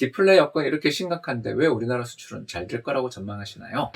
디플레 여건이 이렇게 심각한데 왜 우리나라 수출은 잘 될 거라고 전망하시나요?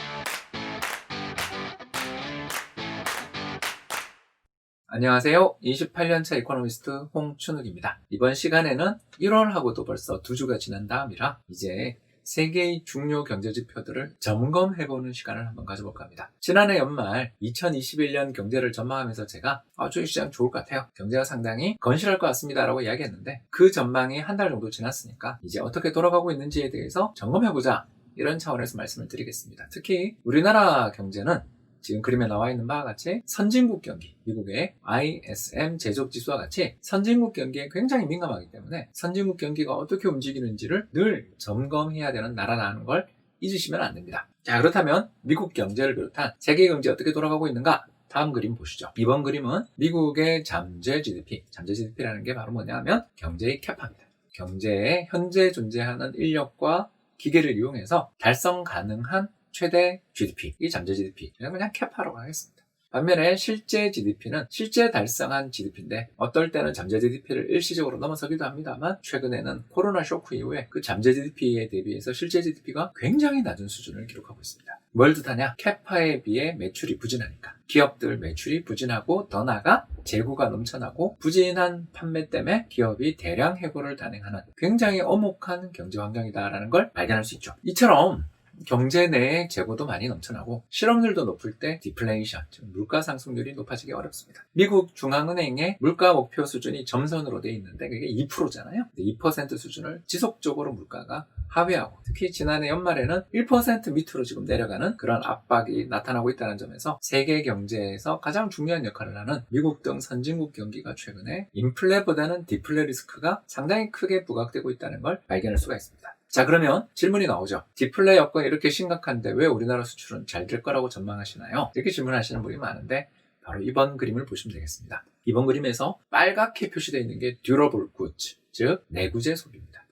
안녕하세요. 28년차 이코노미스트 홍춘욱입니다. 이번 시간에는 1월하고도 벌써 2주가 지난 다음이라 이제 세계의 중요 경제지표들을 점검해보는 시간을 한번 가져볼까 합니다. 지난해 연말 2021년 경제를 전망하면서 제가 주식시장 좋을 것 같아요. 경제가 상당히 건실할 것 같습니다 라고 이야기했는데 그 전망이 한 달 정도 지났으니까 이제 어떻게 돌아가고 있는지에 대해서 점검해보자, 이런 차원에서 말씀을 드리겠습니다. 특히 우리나라 경제는 지금 그림에 나와 있는 바와 같이 선진국 경기, 미국의 ISM 제조업지수와 같이 선진국 경기에 굉장히 민감하기 때문에 선진국 경기가 어떻게 움직이는지를 늘 점검해야 되는 나라라는 걸 잊으시면 안 됩니다. 자, 그렇다면 미국 경제를 비롯한 세계 경제 어떻게 돌아가고 있는가? 다음 그림 보시죠. 이번 그림은 미국의 잠재 GDP라는 게 바로 뭐냐면 경제의 캐파입니다. 경제에 현재 존재하는 인력과 기계를 이용해서 달성 가능한 최대 GDP, 이 잠재 GDP, 그냥 캐파라고 하겠습니다. 반면에 실제 GDP는 실제 달성한 GDP인데 어떨 때는 잠재 GDP를 일시적으로 넘어서기도 합니다만 최근에는 코로나 쇼크 이후에 그 잠재 GDP에 대비해서 실제 GDP가 굉장히 낮은 수준을 기록하고 있습니다. 뭘 뜻하냐? 캐파에 비해 매출이 부진하니까. 기업들 매출이 부진하고 더 나아가 재고가 넘쳐나고 부진한 판매 때문에 기업이 대량 해고를 단행하는 굉장히 엄혹한 경제 환경이다라는 걸 발견할 수 있죠. 이처럼 경제 내에 재고도 많이 넘쳐나고 실업률도 높을 때 디플레이션, 즉 물가 상승률이 높아지기 어렵습니다. 미국 중앙은행의 물가 목표 수준이 점선으로 돼 있는데 그게 2%잖아요. 2% 수준을 지속적으로 물가가 하회하고 특히 지난해 연말에는 1% 밑으로 지금 내려가는 그런 압박이 나타나고 있다는 점에서 세계 경제에서 가장 중요한 역할을 하는 미국 등 선진국 경기가 최근에 인플레보다는 디플레 리스크가 상당히 크게 부각되고 있다는 걸 발견할 수가 있습니다. 자, 그러면 질문이 나오죠. 디플레 여건이 이렇게 심각한데 왜 우리나라 수출은 잘 될 거라고 전망하시나요? 이렇게 질문하시는 분이 많은데 바로 이번 그림을 보시면 되겠습니다. 이번 그림에서 빨갛게 표시되어 있는 게 듀러블 굿즈, 즉 내구재 소비입니다.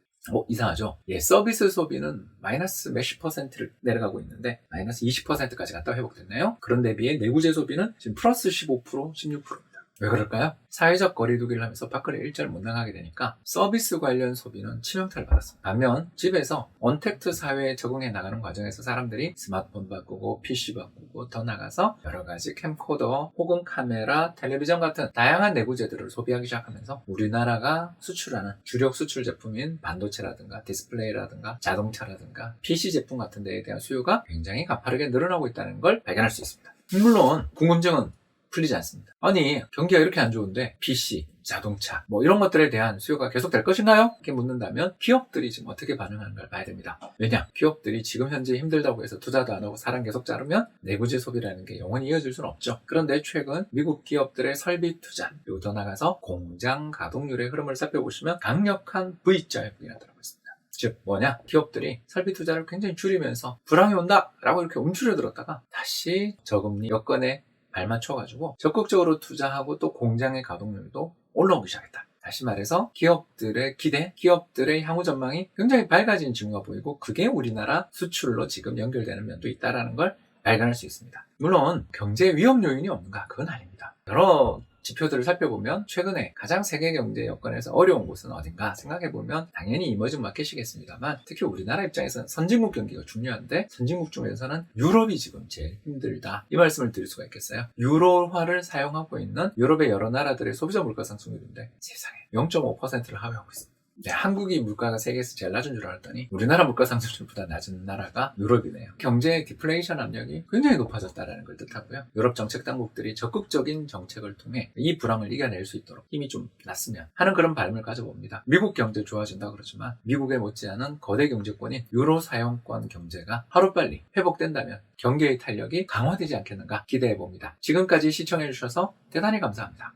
이상하죠? 서비스 소비는 마이너스 몇십 퍼센트를 내려가고 있는데 마이너스 20%까지 갔다 회복됐나요? 그런데 비해 내구재 소비는 지금 플러스 15%, 16%입니다. 왜 그럴까요? 사회적 거리두기를 하면서 밖으로 일절 못 나가게 되니까 서비스 관련 소비는 치명타를 받았습니다. 반면 집에서 언택트 사회에 적응해 나가는 과정에서 사람들이 스마트폰 바꾸고 PC 바꾸고 더 나가서 여러 가지 캠코더 혹은 카메라, 텔레비전 같은 다양한 내구재들을 소비하기 시작하면서 우리나라가 수출하는 주력 수출 제품인 반도체라든가 디스플레이라든가 자동차라든가 PC 제품 같은 데에 대한 수요가 굉장히 가파르게 늘어나고 있다는 걸 발견할 수 있습니다. 물론 궁금증은 풀리지 않습니다. 아니, 경기가 이렇게 안 좋은데 PC, 자동차 이런 것들에 대한 수요가 계속 될 것인가요? 이렇게 묻는다면 기업들이 지금 어떻게 반응하는 걸 봐야 됩니다. 왜냐? 기업들이 지금 현재 힘들다고 해서 투자도 안 하고 사람 계속 자르면 내구재 소비라는 게 영원히 이어질 수는 없죠. 그런데 최근 미국 기업들의 설비 투자, 그리고 더 나가서 공장 가동률의 흐름을 살펴보시면 강력한 V자 회복이 나타나고 있습니다. 즉 뭐냐? 기업들이 설비 투자를 굉장히 줄이면서 불황이 온다 라고 이렇게 움츠려 들었다가 다시 저금리 여건에 발맞춰가지고 적극적으로 투자하고 또 공장의 가동률도 올라오기 시작했다. 다시 말해서 기업들의 기대, 기업들의 향후 전망이 굉장히 밝아진 징후가 보이고 그게 우리나라 수출로 지금 연결되는 면도 있다는 걸 발견할 수 있습니다. 물론 경제 위험 요인이 없는가? 그건 아닙니다. 여러 지표들을 살펴보면 최근에 가장 세계 경제 여건에서 어려운 곳은 어딘가 생각해보면 당연히 이머징 마켓이겠습니다만 특히 우리나라 입장에서는 선진국 경기가 중요한데 선진국 중에서는 유럽이 지금 제일 힘들다, 이 말씀을 드릴 수가 있겠어요. 유로화를 사용하고 있는 유럽의 여러 나라들의 소비자 물가 상승률인데 세상에 0.5%를 하회하고 있습니다. 한국이 물가가 세계에서 제일 낮은 줄 알았더니 우리나라 물가 상승률보다 낮은 나라가 유럽이네요. 경제의 디플레이션 압력이 굉장히 높아졌다는 걸 뜻하고요. 유럽 정책 당국들이 적극적인 정책을 통해 이 불황을 이겨낼 수 있도록 힘이 좀 났으면 하는 그런 바람을 가져봅니다. 미국 경제 좋아진다 그러지만 미국에 못지않은 거대 경제권인 유로 사용권 경제가 하루빨리 회복된다면 경제의 탄력이 강화되지 않겠는가 기대해봅니다. 지금까지 시청해주셔서 대단히 감사합니다.